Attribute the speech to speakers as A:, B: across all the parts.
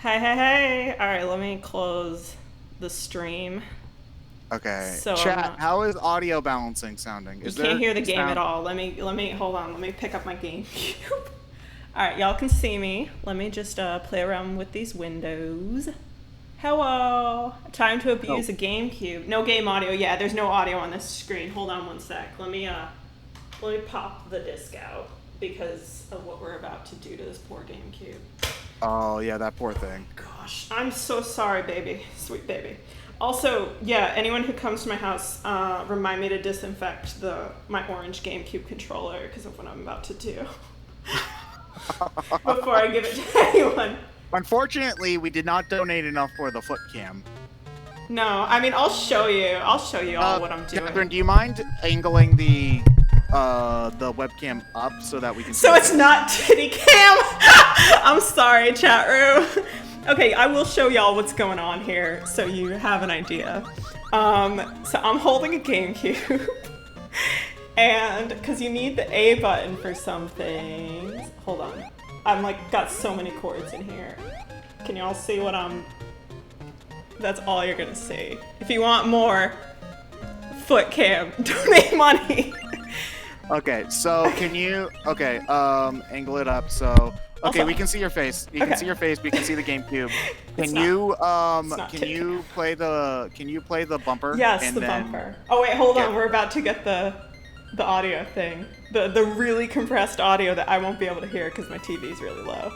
A: Hey, hey, hey! Alright, let me close the stream.
B: Okay.
A: So
B: Chat, how is audio balancing sounding?
A: you
B: Is
A: can't
B: there
A: hear the game at
B: sound?
A: all. Hold on, let me pick up my GameCube. Alright, y'all can see me. Let me just play around with these windows. Hello! Time to abuse
B: Oh.
A: a GameCube. No game audio. Yeah, there's no audio on this screen. Hold on one sec. Let me pop the disc out because of what we're about to do to this poor GameCube.
B: Oh, yeah, that poor thing.
A: Gosh, I'm so sorry, baby. Sweet baby. Also, yeah, anyone who comes to my house, remind me to disinfect my orange GameCube controller because of what I'm about to do before I give it to anyone.
B: Unfortunately, we did not donate enough for the foot cam.
A: No, I mean, I'll show you all what I'm doing.
B: Qatherine, do you mind angling the webcam up so that we can see
A: So it's not titty cam? I'm sorry, chat room. Okay, I will show y'all what's going on here so you have an idea. So I'm holding a GameCube. And because you need the A button for some things. Hold on. I'm like got so many cords in here. Can y'all see what I'm... That's all you're gonna see. If you want more foot cam, donate money.
B: Okay, so can you angle it up so
A: Also,
B: we can see your face. You can see your face, we can see the GameCube.
A: It's
B: Can you play the bumper?
A: Yes,
B: and
A: the
B: then...
A: bumper. Oh wait, hold on. We're about to get the audio thing. The really compressed audio that I won't be able to hear because my TV's really low.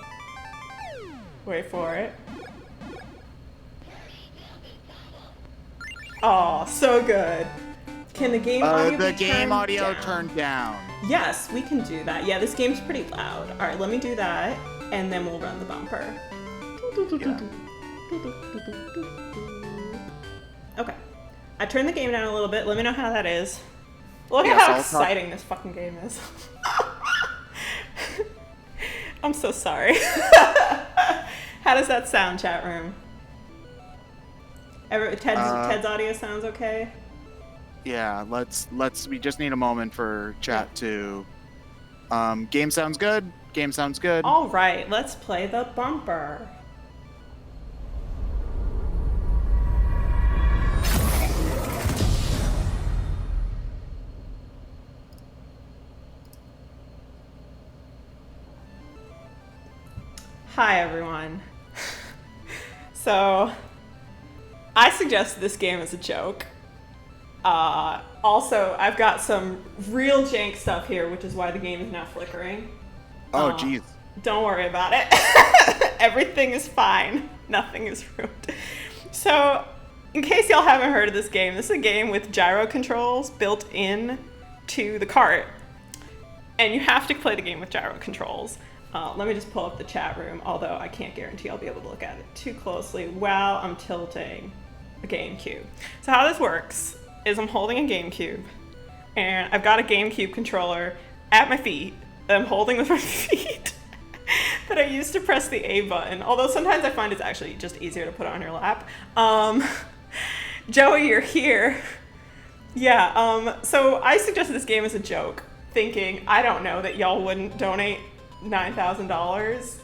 A: Wait for it. Oh, so good. Can the game audio
B: the
A: be
B: game
A: turned
B: audio
A: down?
B: turned down.
A: Yes, we can do that. Yeah, this game's pretty loud. All right, let me do that, and then we'll run the bumper.
B: Yeah.
A: Okay. I turned the game down a little bit. Let me know how that is. Look
B: Yes,
A: at how
B: I'll
A: exciting this fucking game is. I'm so sorry. How does that sound, chat room? Ted's audio sounds okay?
B: Yeah, we just need a moment for chat to game sounds good. Game sounds good.
A: All right, let's play the bumper. Hi everyone. So, I suggest this game as a joke. Also, I've got some real jank stuff here, which is why the game is now flickering.
B: Oh, jeez.
A: Don't worry about it. Everything is fine. Nothing is ruined. So, in case y'all haven't heard of this is a game with gyro controls built in to the cart. And you have to play the game with gyro controls. Let me just pull up the chat room, although I can't guarantee I'll be able to look at it too closely while I'm tilting a GameCube. So how this works is I'm holding a GameCube, and I've got a GameCube controller at my feet that I'm holding with my feet that I use to press the A button, although sometimes I find it's actually just easier to put on your lap. Joey, you're here. Yeah, so I suggested this game as a joke, thinking, I don't know, that y'all wouldn't donate $9,000.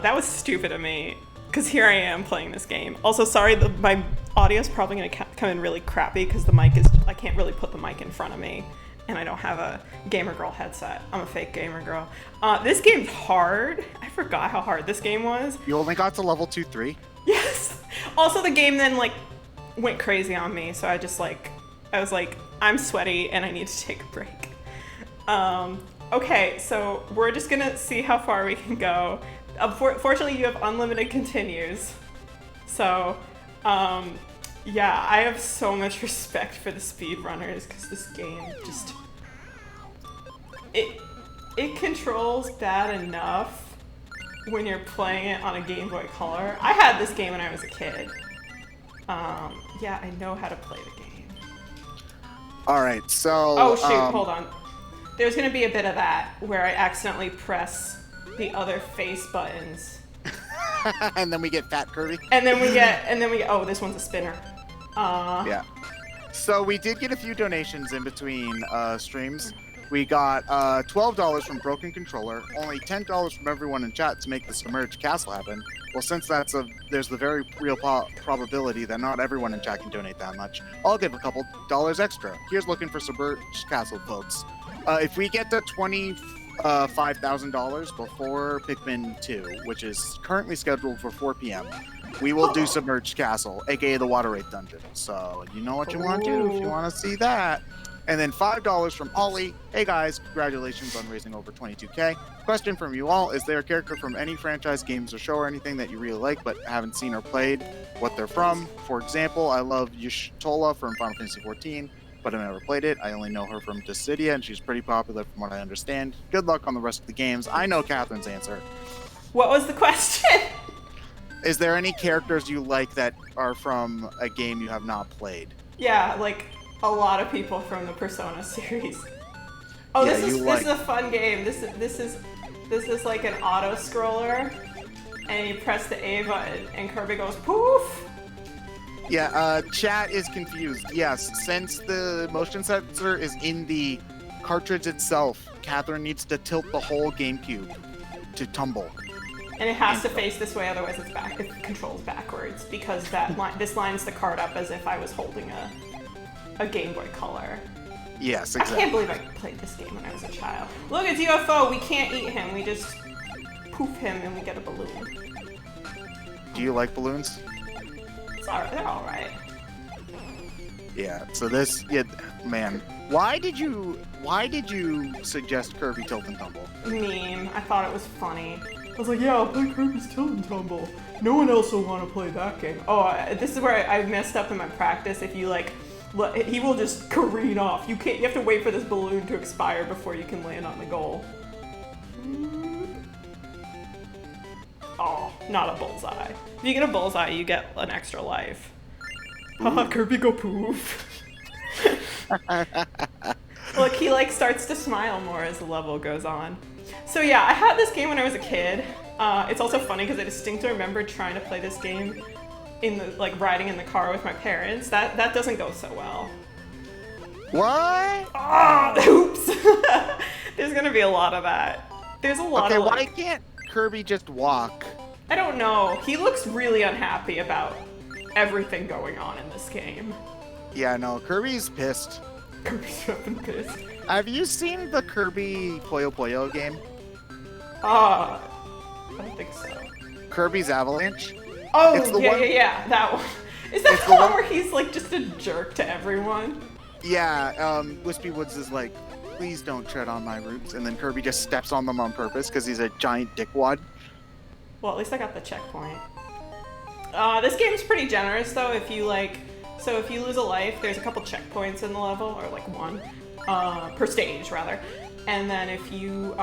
A: That was stupid of me, because here I am playing this game. Also, sorry, my audio's probably going to come in really crappy because I can't really put the mic in front of me, and I don't have a gamer girl headset. I'm a fake gamer girl. This game's hard. I forgot how hard this game was.
B: You only got to level 2-3?
A: Yes. Also, the game then went crazy on me, so I was like, I'm sweaty and I need to take a break. Okay, so we're just gonna see how far we can go. Fortunately, you have unlimited continues. So, yeah, I have so much respect for the speedrunners because this game just... It controls bad enough when you're playing it on a Game Boy Color. I had this game when I was a kid. Yeah, I know how to play the game.
B: Alright, so...
A: Oh shoot, hold on. There's gonna be a bit of that where I accidentally press the other face buttons.
B: and then we get Fat Kirby.
A: And then we get, oh, this one's a spinner.
B: Yeah. So we did get a few donations in between streams. We got $12 from Broken Controller, only $10 from everyone in chat to make the Submerged Castle happen. Well, since there's the very real probability that not everyone in chat can donate that much, I'll give a couple dollars extra. Here's looking for Submerged Castle votes. If we get to $25,000 before Pikmin 2, which is currently scheduled for 4 p.m., we will do Submerged Castle, aka the Water Wraith Dungeon. So you know what you want to do if you want to see that. And then $5 from Ollie. Hey guys, congratulations on raising over 22K. Question from you all, is there a character from any franchise, games, or show or anything that you really like but haven't seen or played what they're from? For example, I love Y'shtola from Final Fantasy XIV, but I've never played it. I only know her from Dissidia, and she's pretty popular from what I understand. Good luck on the rest of the games. I know Catherine's answer.
A: What was the question?
B: Is there any characters you like that are from a game you have not played?
A: Yeah, like a lot of people from the Persona series. Oh,
B: Yeah,
A: this is a fun game. This is like an auto scroller, and you press the A button, and Kirby goes poof.
B: Yeah, chat is confused. Yes, since the motion sensor is in the cartridge itself, Qatherine needs to tilt the whole GameCube to tumble.
A: And it has to face this way, otherwise it controls backwards, because this lines the card up as if I was holding a Game Boy Color.
B: Yes, exactly.
A: I can't believe I played this game when I was a child. Look, it's UFO. We can't eat him. We just poof him and we get a balloon.
B: Do you like balloons?
A: It's all right. They're all right.
B: Yeah. So man. Why did you suggest Kirby Tilt and Tumble?
A: Meme. I thought it was funny. I was like, yeah, I'll play Kirby's Tilt and Tumble. No one else will want to play that game. Oh, this is where I messed up in my practice. If you he will just careen off. You have to wait for this balloon to expire before you can land on the goal. Oh, not a bullseye. If you get a bullseye, you get an extra life. Haha, Kirby go poof. Look, he starts to smile more as the level goes on. So yeah, I had this game when I was a kid. It's also funny because I distinctly remember trying to play this game riding in the car with my parents. That doesn't go so well.
B: What?
A: Ah, oops. There's gonna be a lot of that. There's a lot of
B: why can't Kirby just walk?
A: I don't know. He looks really unhappy about everything going on in this game.
B: Yeah, no, Kirby's pissed.
A: Kirby's fucking pissed.
B: Have you seen the Kirby Puyo Puyo game?
A: I don't think so.
B: Kirby's Avalanche?
A: Oh,
B: it's the
A: yeah, that one. Is that the one where he's just a jerk to everyone?
B: Yeah, Wispy Woods is like, please don't tread on my roots, and then Kirby just steps on them on purpose because he's a giant dickwad.
A: Well, at least I got the checkpoint. This game's pretty generous though. If you so if you lose a life, there's a couple checkpoints in the level, or one per stage rather. And then if you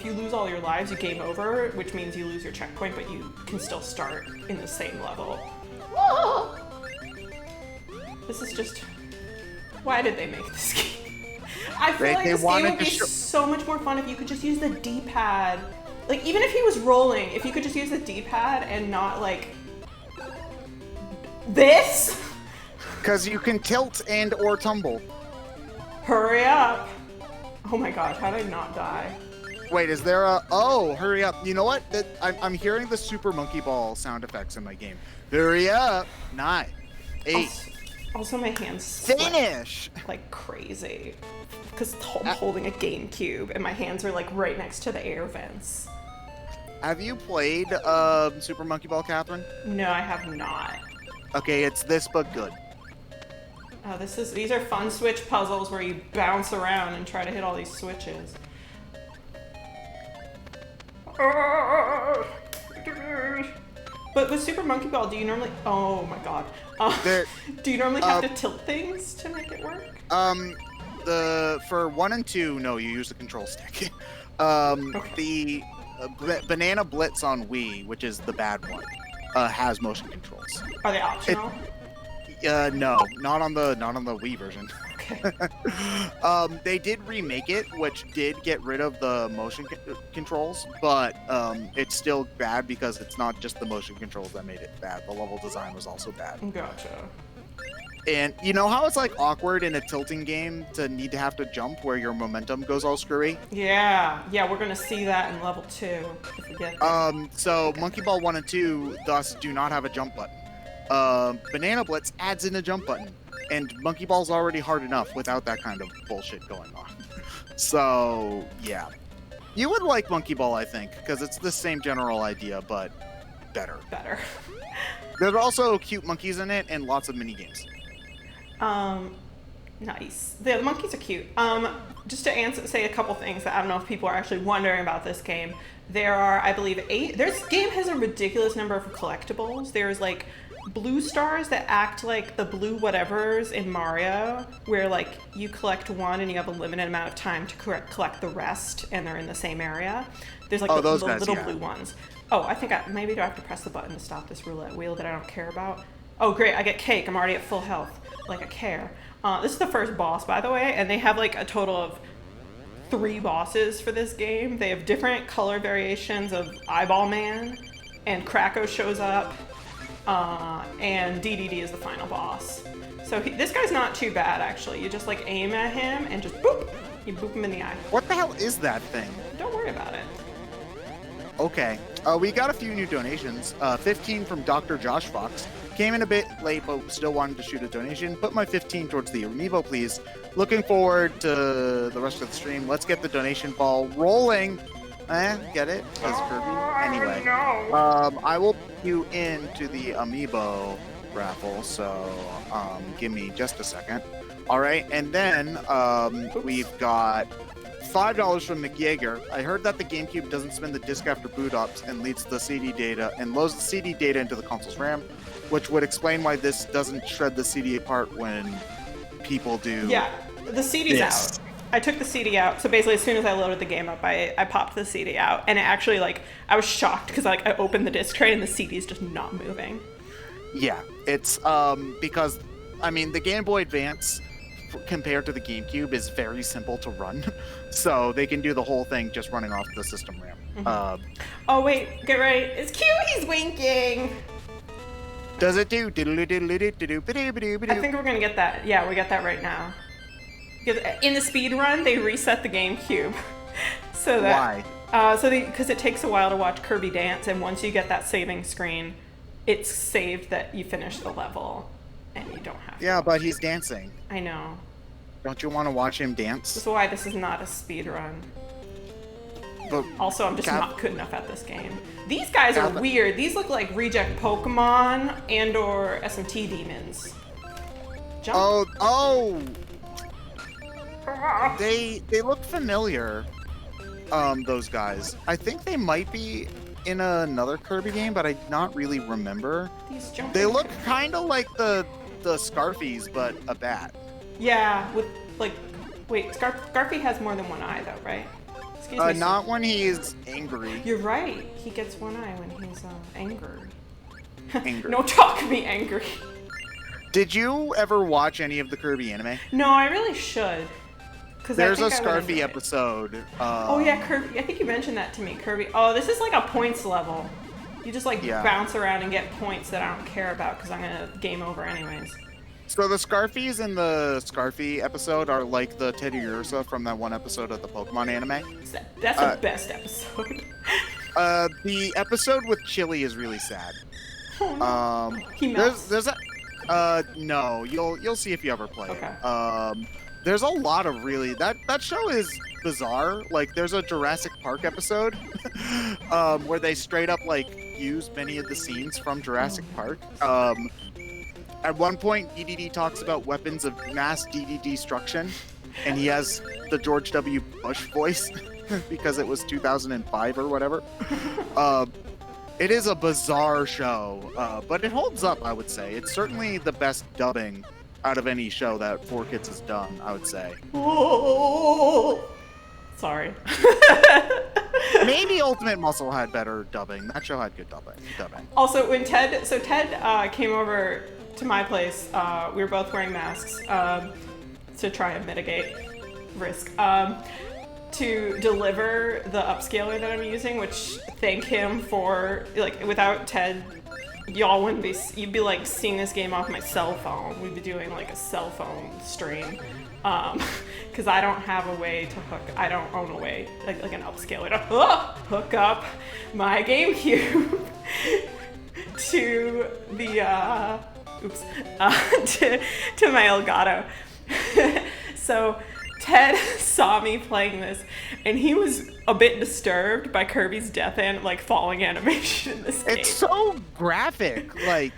A: lose all your lives, you game over, which means you lose your checkpoint, but you can still start in the same level. Whoa! This is just... Why did they make this game? I feel like this game would be so much more fun if you could just use the D-pad. Even if he was rolling, if you could just use the D-pad and not, this?
B: Because you can tilt and or tumble.
A: Hurry up. Oh my gosh, how did I not die?
B: Wait, is there a... Oh, hurry up. You know what? I'm hearing the Super Monkey Ball sound effects in my game. Hurry up. 9, 8.
A: Also my hands
B: finish
A: like crazy. Because I'm holding a GameCube and my hands are right next to the air vents.
B: Have you played Super Monkey Ball, Qatherine?
A: No, I have not.
B: Okay, it's this but good.
A: Oh, these are fun Switch puzzles where you bounce around and try to hit all these switches. But with Super Monkey Ball, do you normally... Oh my god. Do you normally have to tilt things to make it work?
B: For 1 and 2, no, you use the control stick. The Banana Blitz on Wii, which is the bad one, has motion controls.
A: Are they optional?
B: No, not on the Wii version.
A: Okay.
B: They did remake it, which did get rid of the motion controls, but it's still bad because it's not just the motion controls that made it bad. The level design was also bad.
A: Gotcha.
B: And you know how it's like awkward in a tilting game to need to have to jump where your momentum goes all screwy?
A: Yeah, we're gonna see that in level 2 if we get there.
B: So Monkey Ball 1 and 2 thus do not have a jump button. Banana Blitz adds in a jump button, and Monkey Ball's already hard enough without that kind of bullshit going on. So yeah, you would like Monkey Ball, I think, because it's the same general idea but better. There's also cute monkeys in it and lots of mini games.
A: Nice. The monkeys are cute. Just to say a couple things that I don't know if people are actually wondering about this game. There are, I believe, 8. This game has a ridiculous number of collectibles. There's like blue stars that act like the blue whatevers in Mario, where like you collect one and you have a limited amount of time to collect the rest, and they're in the same area. There's like the little blue ones. Oh, I think maybe do I have to press the button to stop this roulette wheel that I don't care about? Oh, great, I get cake. I'm already at full health. Like I care. This is the first boss, by the way, and they have like a total of 3 bosses for this game. They have different color variations of Eyeball Man, and Krako shows up, and DDD is the final boss. So this guy's not too bad, actually. You just like aim at him and just boop! You boop him in the eye.
B: What the hell is that thing?
A: Don't worry about it.
B: Okay. We got a few new donations. 15 from Dr. Josh Fox. Came in a bit late, but still wanted to shoot a donation. Put my 15 towards the Amiibo, please. Looking forward to the rest of the stream. Let's get the donation ball rolling. Get it? As Kirby. Anyway, I will put you into the Amiibo raffle, so give me just a second. All right, and then we've got $5 from McYeager. I heard that the GameCube doesn't spin the disc after boot ups and leads the CD data and loads the CD data into the console's RAM, which would explain why this doesn't shred the CD apart when people do.
A: Yeah, the CD's out. I took the CD out, so basically as soon as I loaded the game up, I popped the CD out, and it actually, like, I was shocked because like I opened the disc tray and the CD's just not moving.
B: Yeah, it's because I mean the Game Boy Advance compared to the GameCube is very simple to run, so they can do the whole thing just running off the system RAM.
A: Mm-hmm. Oh wait, get ready! It's cute. He's winking.
B: Does it do?
A: I think we're gonna get that. Yeah, we got that right now. In the speed run, they reset the GameCube, so that because it takes a while to watch Kirby dance, and once you get that saving screen, it's saved that you finish the level, and you don't have to.
B: Yeah, but he's dancing.
A: I know.
B: Don't you want to watch him dance?
A: That's why this is not a speed run.
B: But
A: also, I'm just not good enough at this game. These guys are weird. These look like reject Pokemon and/or SMT demons. Jump.
B: Oh! They look familiar. Those guys. I think they might be in another Kirby game, but I not really remember. They look kind of like the Scarfies, but a bat.
A: Yeah, with like, wait, Scarfy has more than one eye though, right? Excuse me.
B: Not when he's angry.
A: You're right. He gets one eye when he's angry.
B: Angry.
A: No, talk me angry.
B: Did you ever watch any of the Kirby anime?
A: No, I really should.
B: There's a Scarfy episode.
A: Oh yeah, Kirby. I think you mentioned that to me, Kirby. Oh, this is like a points level. You just like bounce around and get points that I don't care about because I'm gonna game over anyways.
B: So the Scarfies in the Scarfy episode are like the Teddy Ursa from that one episode of the Pokemon anime.
A: That's the best episode.
B: The episode with Chili is really sad.
A: He melts.
B: There's a no, you'll see if you ever play
A: it.
B: There's a lot of really that show is bizarre. Like there's a Jurassic Park episode where they straight up like use many of the scenes from Jurassic Park. At one point, DDD talks about weapons of mass DDD destruction, and he has the George W. Bush voice because it was 2005 or whatever. It is a bizarre show, but it holds up, I would say. It's certainly the best dubbing out of any show that 4Kids has done, I would say.
A: Sorry.
B: Maybe Ultimate Muscle had better dubbing. That show had good dubbing.
A: Also, when Ted came over to my place, we were both wearing masks to try and mitigate risk. To deliver the upscaler that I'm using, which thank him for, like, without Ted y'all wouldn't be, you'd be like seeing this game off my cell phone. We'd be doing like a cell phone stream. Because I don't have a way to I don't own a way, like an upscaler to hook up my GameCube to the, to my Elgato. So Ted saw me playing this, and he was a bit disturbed by Kirby's death and like falling animation in this game.
B: It's so graphic. Like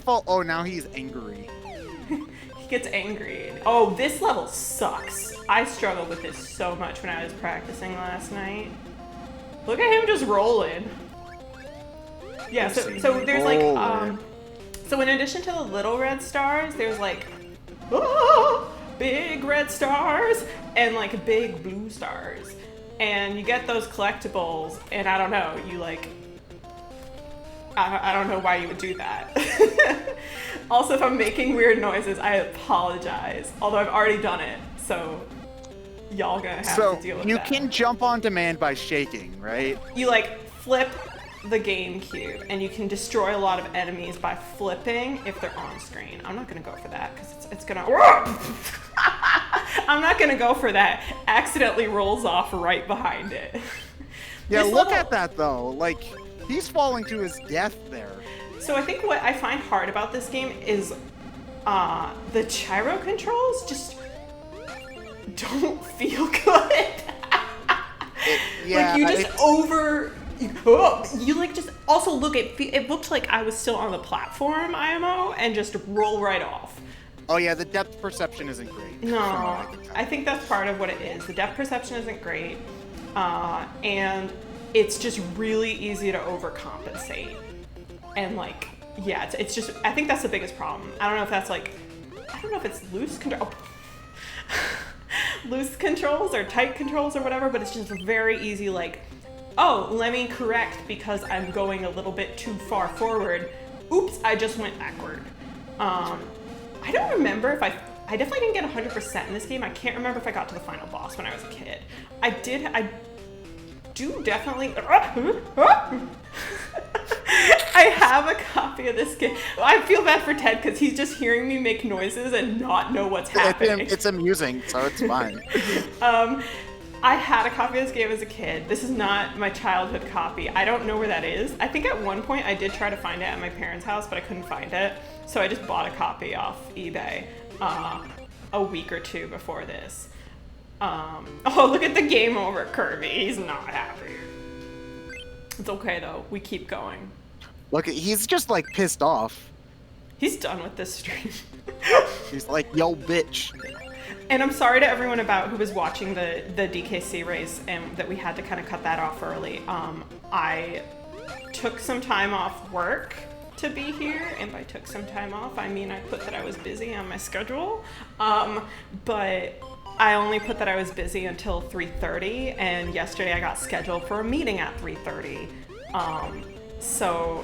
B: oh, now he's angry.
A: He gets angry. Oh, this level sucks. I struggled with this so much when I was practicing last night. Look at him just rolling. Yeah, so there's like so in addition to the little red stars, there's like big red stars and like big blue stars. And you get those collectibles, and I don't know, you like, I don't know why you would do that. Also, if I'm making weird noises, I apologize. Although I've already done it, so y'all gonna have to deal with that. So
B: you can jump on demand by shaking, right?
A: You like flip the GameCube, and you can destroy a lot of enemies by flipping if they're on screen. I'm not gonna go for that because it's gonna. I'm not gonna go for that. Accidentally rolls off right behind it.
B: Yeah, look at that though. Like he's falling to his death there.
A: So I think what I find hard about this game is the gyro controls just don't feel good.
B: Yeah,
A: like you just you like just also look at it looked like I was still on the platform IMO and just roll right off.
B: Oh yeah, the depth perception isn't great.
A: No, I think that's part of what it is. The depth perception isn't great, and it's just really easy to overcompensate. And like, yeah, it's just, I think that's the biggest problem. I don't know if that's like, I don't know if it's loose controls or tight controls or whatever, but it's just very easy like, oh, let me correct because I'm going a little bit too far forward. Oops, I just went backward. I don't remember if I definitely didn't get 100% in this game. I can't remember if I got to the final boss when I was a kid. I do definitely, I have a copy of this game. I feel bad for Ted because he's just hearing me make noises and not know what's happening.
B: It's amusing, so it's fine.
A: I had a copy of this game as a kid. This is not my childhood copy. I don't know where that is. I think at one point I did try to find it at my parents' house, but I couldn't find it. So I just bought a copy off eBay a week or two before this. Oh, look at the game over, Kirby. He's not happy. It's okay, though. We keep going.
B: Look, he's just, like, pissed off.
A: He's done with this stream.
B: He's like, yo, bitch.
A: And I'm sorry to everyone who was watching the DKC race and that we had to kind of cut that off early. I took some time off work to be here, and by took some time off, I mean I put that I was busy on my schedule. But I only put that I was busy until 3:30, and yesterday I got scheduled for a meeting at 3:30. So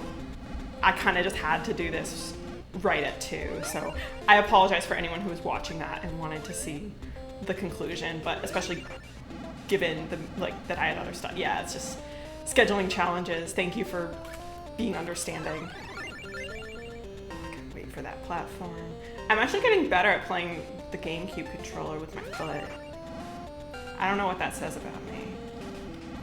A: I kind of just had to do this right at 2. So I apologize for anyone who was watching that and wanted to see the conclusion, but especially given that I had other stuff. Yeah, it's just scheduling challenges. Thank you for being understanding. I can wait for that platform. I'm actually getting better at playing the GameCube controller with my foot. I don't know what that says about me.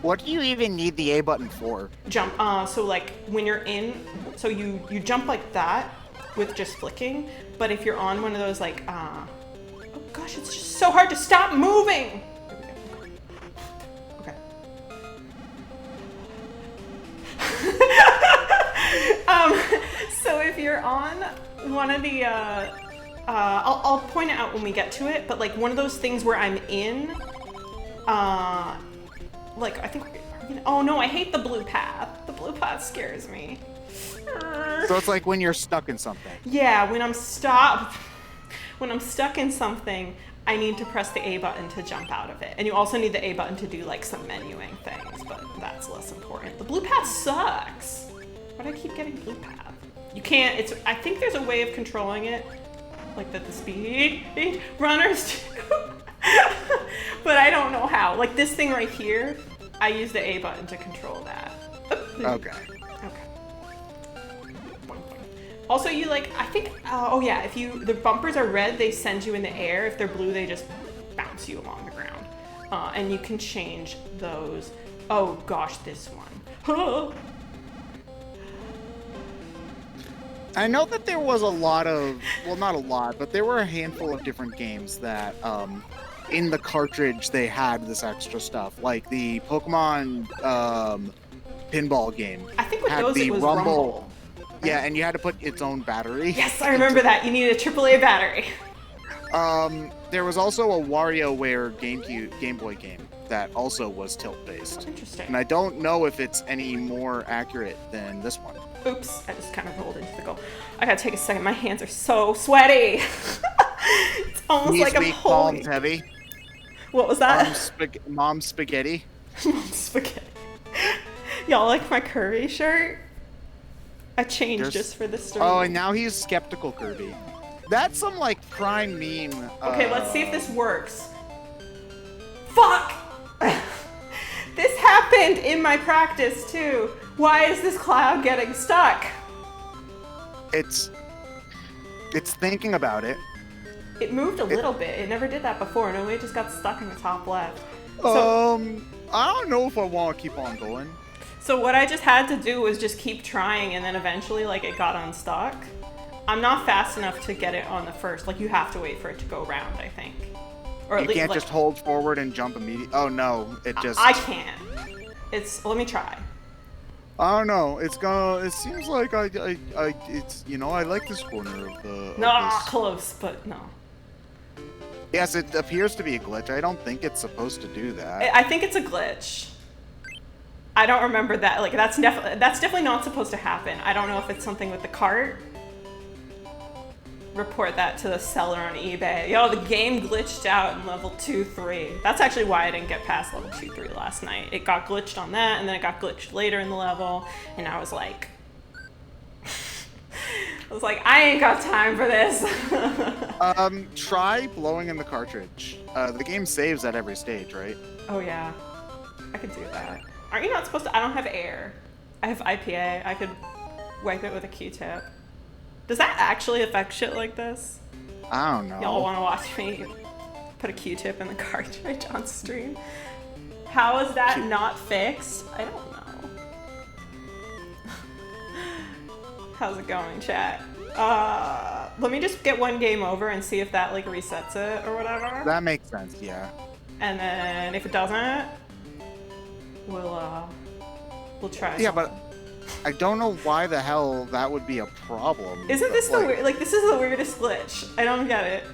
B: What do you even need the A button for?
A: Jump. So like when you're in, so you jump like that with just flicking, but if you're on one of those like, oh gosh, it's just so hard to stop moving. Okay. So if you're on one of the, I'll point it out when we get to it, but like one of those things where I'm in, like I think, oh no, I hate the blue path. The blue path scares me.
B: So it's like when you're stuck in something.
A: Yeah, when I'm stuck in something, I need to press the A button to jump out of it. And you also need the A button to do like some menuing things, but that's less important. The blue path sucks. Why do I keep getting blue path? You can't, I think there's a way of controlling it, like that the speed runners do. But I don't know how. Like this thing right here, I use the A button to control that.
B: Okay.
A: Also, you like, I think, oh yeah, if the bumpers are red, they send you in the air. If they're blue, they just bounce you along the ground. And you can change those. Oh gosh, this one.
B: I know that there was a lot of, well, not a lot, but there were a handful of different games that, in the cartridge, they had this extra stuff. Like the Pokemon pinball game.
A: I think with
B: had
A: those
B: the
A: it was Rumble.
B: Yeah, and you had to put its own battery.
A: Yes, I remember that. You needed a AAA battery.
B: There was also a WarioWare Game Boy game that also was tilt-based.
A: Oh, interesting.
B: And I don't know if it's any more accurate than this one.
A: Oops, I just kind of rolled into the goal. I gotta take a second. My hands are so sweaty. It's almost like I'm holding.
B: Palms heavy.
A: What was that?
B: Mom's spaghetti.
A: Mom's spaghetti. Y'all like my Kirby shirt? I changed just for this stream.
B: Oh, and now he's skeptical Kirby. That's some like prime meme.
A: Okay, let's see if this works. Fuck! This happened in my practice too. Why is this cloud getting stuck?
B: It's thinking about it.
A: It moved a little bit. It never did that before. No, it just got stuck in the top left. So,
B: I don't know if I want to keep on going.
A: So what I just had to do was just keep trying, and then eventually, like, it got unstuck. I'm not fast enough to get it on the first. Like, you have to wait for it to go round, I think. Or
B: you can't just hold forward and jump immediately. Oh no, it just.
A: I can't. Let me try.
B: I don't know. It seems like it's, you know, I like this corner of the.
A: Close, but no.
B: Yes, it appears to be a glitch. I don't think it's supposed to do that.
A: I think it's a glitch. I don't remember that. Like, that's definitely not supposed to happen. I don't know if it's something with the cart. Report that to the seller on eBay. Yo, the game glitched out in level 2-3. That's actually why I didn't get past level 2-3 last night. It got glitched on that, and then it got glitched later in the level, and I was like, I ain't got time for this.
B: Try blowing in the cartridge. The game saves at every stage, right?
A: Oh yeah, I could do that. Aren't you not supposed to? I don't have air. I have IPA. I could wipe it with a Q-tip. Does that actually affect shit like this?
B: I don't know.
A: Y'all want to watch me put a Q-tip in the cartridge on stream? How is that not fixed? I don't know. How's it going, chat? Let me just get one game over and see if that like resets it or whatever.
B: That makes sense, yeah.
A: And then if it doesn't, we'll try.
B: Yeah, but I don't know why the hell that would be a problem.
A: Isn't this the weird? Like, this is the weirdest glitch. I don't get it.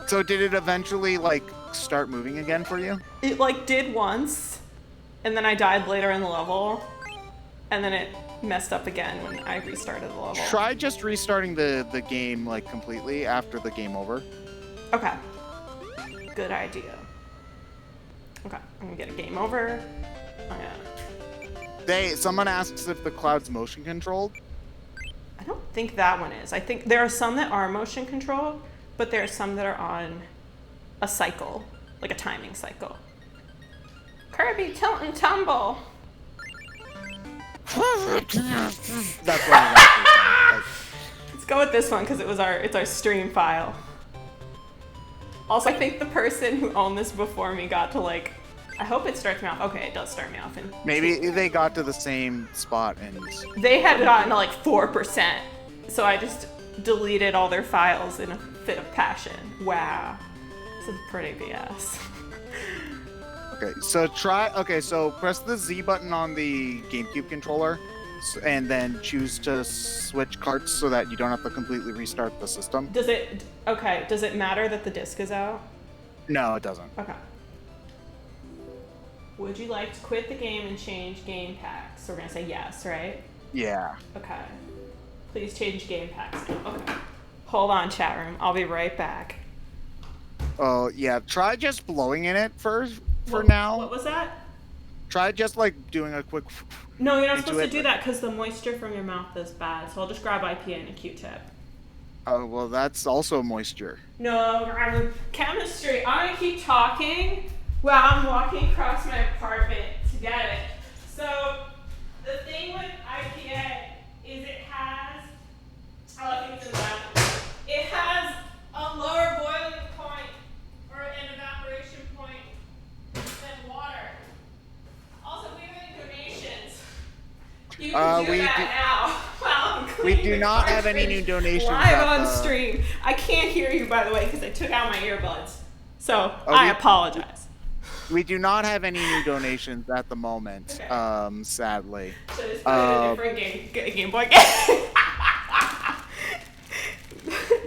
B: So did it eventually like start moving again for you?
A: It like did once, and then I died later in the level, and then it messed up again when I restarted the level.
B: Try just restarting the game like completely after the game over.
A: Okay. Good idea. Okay, I'm gonna get a game over.
B: Someone asks if the cloud's motion controlled.
A: I don't think that one is. I think there are some that are motion controlled, but there are some that are on a cycle, like a timing cycle. Kirby, tilt and tumble.
B: That's what
A: Let's go with this one because it's our stream file. Also, I think the person who owned this before me got to like. I hope it starts me off. Okay, it does start me off. And
B: maybe they got to the same spot and
A: they had gotten to like 4%. So I just deleted all their files in a fit of passion. Wow. This is pretty BS.
B: Okay, so press the Z button on the GameCube controller and then choose to switch carts so that you don't have to completely restart the system.
A: Does it matter that the disc is out?
B: No, it doesn't.
A: Okay. Would you like to quit the game and change game packs? So we're gonna say yes, right?
B: Yeah.
A: Okay. Please change game packs now. Okay. Hold on, chat room. I'll be right back.
B: Oh, yeah. Try just blowing in it for now.
A: What was that?
B: Try just like doing a quick.
A: No, you're not supposed to do that because the moisture from your mouth is bad. So I'll just grab IPA and a Q-tip.
B: Oh, well, that's also moisture.
A: No, chemistry. I'm gonna keep talking while I'm walking across my apartment to get it. So the thing with IPA is it has, if
B: We do not have any new donations.
A: Live on stream. I can't hear you, by the way, because I took out my earbuds. So I apologize.
B: We do not have any new donations at the moment,
A: Okay.
B: sadly.
A: So just put in a different Game Boy game.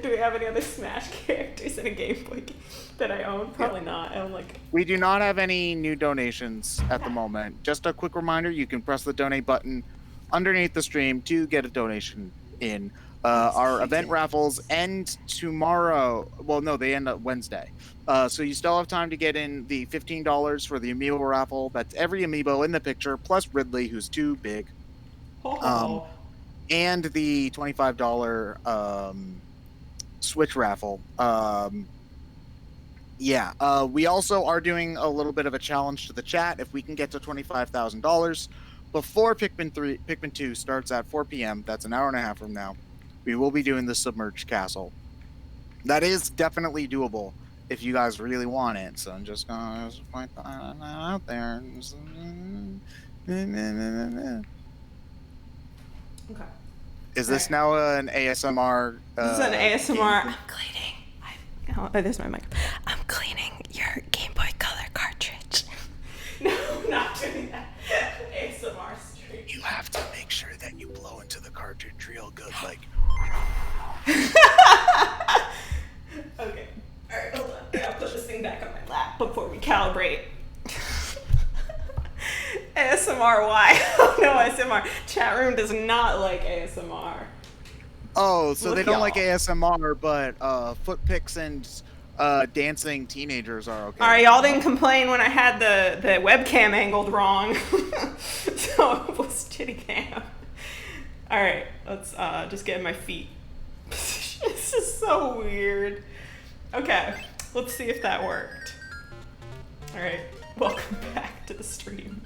A: Do we have any other Smash characters in a Game Boy game that I own? Probably not. I own like...
B: We do not have any new donations at the moment. Just a quick reminder, you can press the donate button underneath the stream to get a donation in. Our event raffles end tomorrow. Well, no, they end up Wednesday. So you still have time to get in the $15 for the amiibo raffle. That's every amiibo in the picture, plus Ridley, who's too big. And the $25 Switch raffle. We also are doing a little bit of a challenge to the chat. If we can get to $25,000 before Pikmin 2 starts at 4 p.m., that's an hour and a half from now, we will be doing the submerged castle. That is definitely doable if you guys really want it. So I'm just gonna point that out there.
A: Okay.
B: Is this now an ASMR?
A: This is an ASMR. I'm cleaning. Oh, there's my mic. I'm cleaning your Game Boy Color cartridge. No, I'm not doing that. ASMR stream.
B: You have to make sure that you blow into the cartridge real good, like.
A: Okay. All right, hold on. I'll put this thing back on my lap before we calibrate. ASMR, why? Oh no, ASMR. Chat room does not like ASMR.
B: Oh, so
A: Look,
B: they don't
A: y'all.
B: like ASMR, but foot pics and dancing teenagers are okay.
A: All right, y'all didn't complain when I had the webcam angled wrong. So it was titty cam. All right, let's just get in my feet. This is so weird. Okay, let's see if that worked. All right, welcome back to the stream.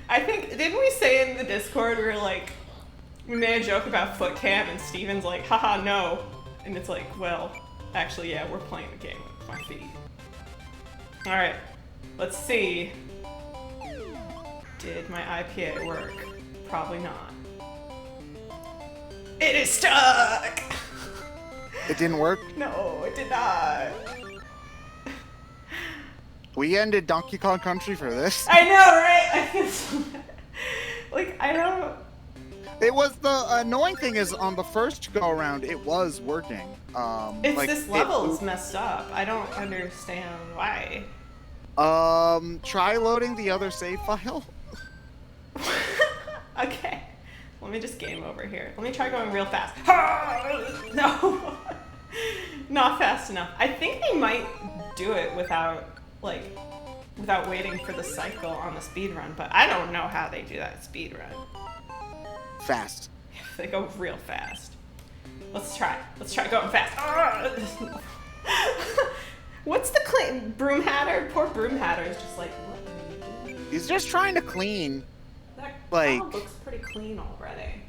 A: I think, didn't we say in the Discord, we were like, we made a joke about foot cam and Steven's like, haha, no. And it's like, well, actually, yeah, we're playing the game with my feet. All right, let's see. Did my IPA work? Probably not. It is stuck!
B: It didn't work?
A: No, it did not.
B: We ended Donkey Kong Country for this.
A: I know, right? I feel so bad. Like, I don't...
B: It was the annoying thing is on the first go around, it was working.
A: It's
B: like,
A: this level is messed up. I don't understand why.
B: Try loading the other save file.
A: Okay. Let me just game over here. Let me try going real fast. No. Not fast enough. I think they might do it without waiting for the cycle on the speed run, but I don't know how they do that speed run.
B: Fast.
A: They go real fast. Let's try. Let's try going fast. What's the Broom Hatter? Poor Broom Hatter is just like, what are you doing?
B: He's just trying to clean.
A: That
B: like
A: cloud looks pretty clean already.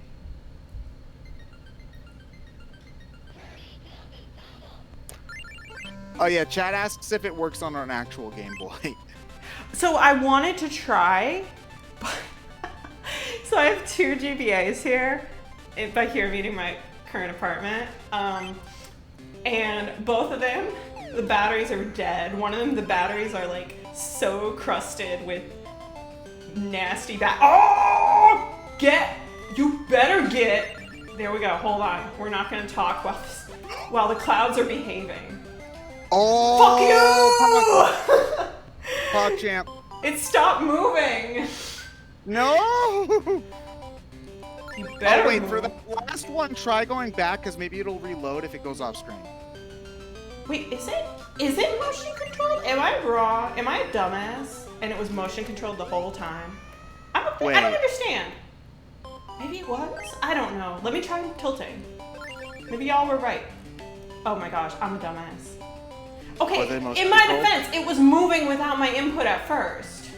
B: Oh yeah, chat asks if it works on an actual Game Boy.
A: So I wanted to try, but so I have 2 GBAs here. By here, meaning my current apartment. And both of them, the batteries are dead. One of them, the batteries are like so crusted with nasty Oh! You better get. There we go. Hold on. We're not gonna talk while the clouds are behaving.
B: Oh!
A: Fuck you!
B: PogChamp.
A: It stopped moving.
B: No!
A: You better
B: Oh wait,
A: move.
B: for the last one, try going back, because maybe it'll reload if it goes off screen.
A: Wait, is it motion controlled? Am I wrong? Am I a dumbass? And it was motion controlled the whole time? I don't understand. Maybe it was? I don't know. Let me try tilting. Maybe y'all were right. Oh my gosh, I'm a dumbass. Okay, in my defense, it was moving without my input at first.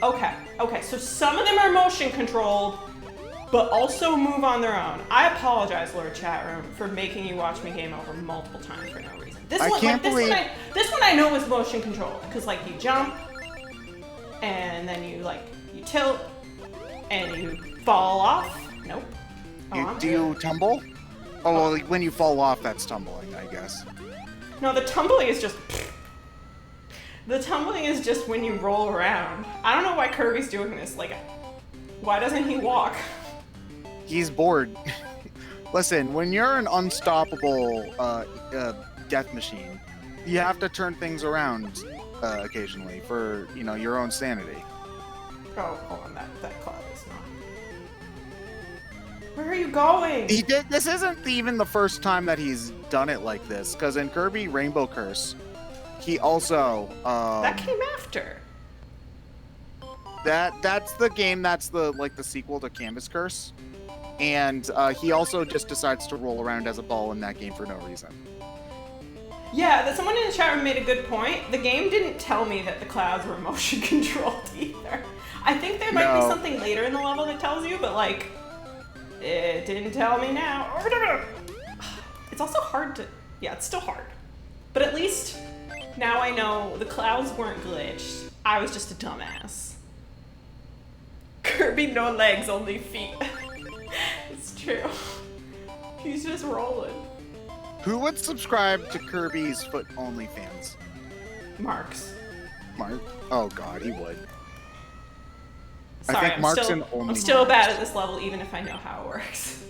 A: Okay, so some of them are motion controlled, but also move on their own. I apologize, Lord Chat Room, for making you watch me game over multiple times for no reason. This one I know is motion controlled, because like you jump, and then you tilt, and you fall off, Nope. Oh,
B: Do you tumble? Oh, well, when you fall off, that's tumbling, I guess.
A: No, the tumbling is just... The tumbling is just when you roll around. I don't know why Kirby's doing this. Like, why doesn't he walk?
B: He's bored. Listen, when you're an unstoppable death machine, you have to turn things around occasionally for, you know, your own sanity.
A: Oh, hold on, that cloud is not. Where are you going?
B: This isn't even the first time that he's done it like this, because in Kirby Rainbow Curse, he also
A: that came after.
B: That's the game that's the sequel to Canvas Curse, and he also just decides to roll around as a ball in that game for no reason.
A: Yeah, someone in the chat room made a good point. The game didn't tell me that the clouds were motion controlled either. I think there might be something later in the level that tells you, but like, it didn't tell me now. It's also hard to, yeah, it's still hard. But at least now I know the clouds weren't glitched. I was just a dumbass. Kirby, no legs, only feet. It's true. He's just rolling.
B: Who would subscribe to Kirby's Foot OnlyFans?
A: Marks.
B: Mark? Oh god, he would.
A: Sorry,
B: I think Mark's an only.
A: I'm still bad at this level, even if I know how it works.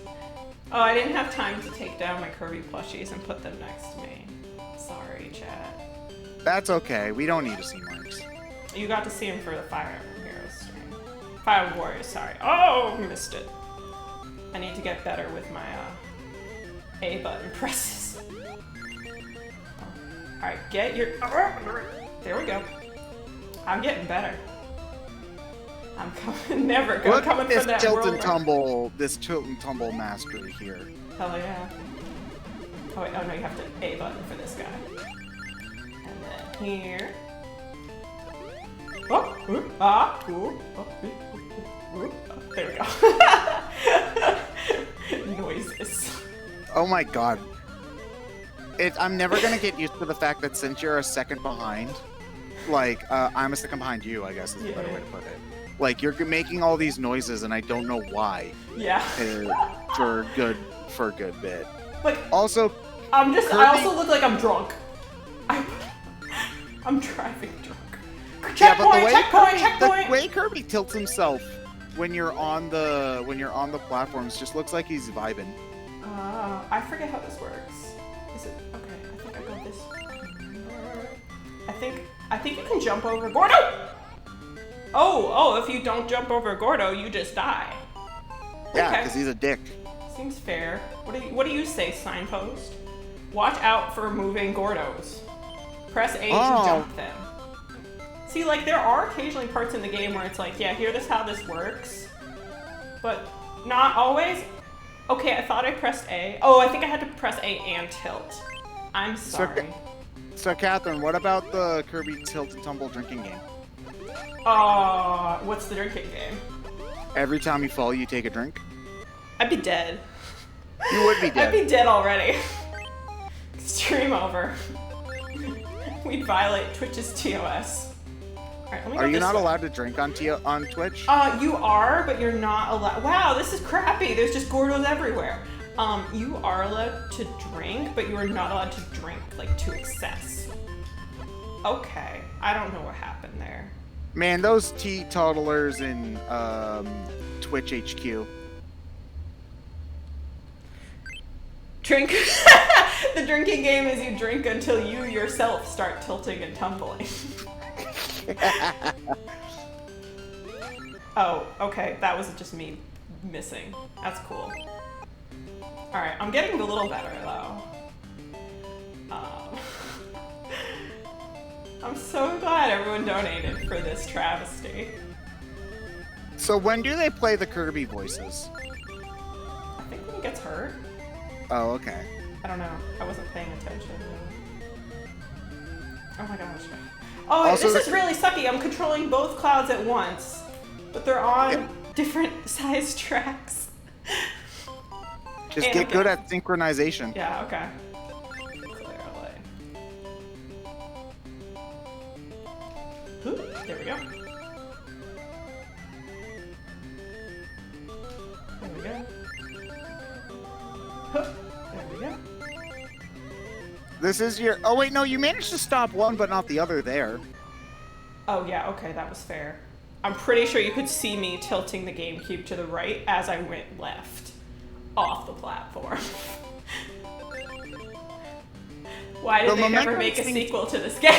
A: Oh, I didn't have time to take down my Kirby plushies and put them next to me. Sorry, chat.
B: That's okay. We don't need to see Marks.
A: You got to see him for the Fire Emblem Heroes stream. Fire Emblem Warriors, sorry. Oh, missed it. I need to get better with my A button presses. Alright, get your... There we go. I'm getting better. I'm coming, never go. Coming for that
B: tilt
A: world
B: and tumble, this tilt and tumble mastery here.
A: Hell yeah. Oh wait, oh no, you have to A button for this guy. And then here. Oh, ooh, ah, ooh, oh, ooh, ooh, oh, there we go. Noises.
B: Oh my god. I'm never gonna get used to the fact that since you're a second behind, like, I'm a second behind you, I guess is a better way to put it. Like, you're making all these noises and I don't know why.
A: Yeah.
B: For a good bit.
A: Like,
B: also,
A: I also look like I'm drunk. I'm driving drunk. Checkpoint, checkpoint!
B: The way Kirby tilts himself when you're on the platforms just looks like he's vibing.
A: I forget how this works. Is it okay? I think I got this. I think you can jump over Gordo. Oh, if you don't jump over Gordo, you just die.
B: Yeah, because he's a dick.
A: Seems fair. What do you say, signpost? Watch out for moving Gordos. Press A to jump them. See, like, there are occasionally parts in the game where it's like, yeah, here's how this works. But not always. Okay, I thought I pressed A. Oh, I think I had to press A and tilt. I'm sorry.
B: So Qatherine, what about the Kirby Tilt and Tumble drinking game?
A: What's the drinking game?
B: Every time you fall, you take a drink?
A: I'd be dead.
B: You would be dead.
A: I'd be dead already. Stream over. We'd violate Twitch's TOS. Alright, let me
B: Are you not allowed to drink on Twitch?
A: You are, but you're not allowed. Wow, this is crappy. There's just Gordos everywhere. You are allowed to drink, but you are not allowed to drink, like, to excess. Okay, I don't know what happened there.
B: Man, those teetotalers in Twitch HQ.
A: Drink. The drinking game is you drink until you yourself start tilting and tumbling. Oh, okay. That was just me missing. That's cool. Alright, I'm getting a little better, though. I'm so glad everyone donated for this travesty.
B: So when do they play the Kirby voices?
A: I think when he gets hurt.
B: Oh, okay.
A: I don't know. I wasn't paying attention. Oh my gosh. Oh,
B: Also,
A: this is really sucky. I'm controlling both clouds at once, but they're on different size tracks.
B: Just get good at synchronization.
A: Yeah, okay. Clearly. Ooh, there we go. There we go. There we go.
B: This is your... Oh, wait, no, you managed to stop one, but not the other there.
A: Oh, yeah, okay, that was fair. I'm pretty sure you could see me tilting the GameCube to the right as I went left off the platform. Why did they never make a sequel to this game?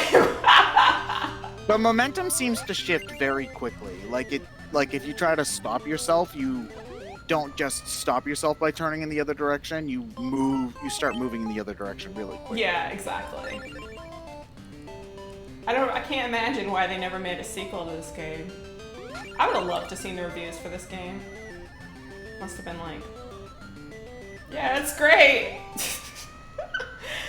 B: The momentum seems to shift very quickly. Like, if you try to stop yourself, you don't just stop yourself by turning in the other direction. You start moving in the other direction really quickly.
A: Yeah, exactly. I can't imagine why they never made a sequel to this game. I would have loved to see the reviews for this game. Must have been like, yeah, it's great.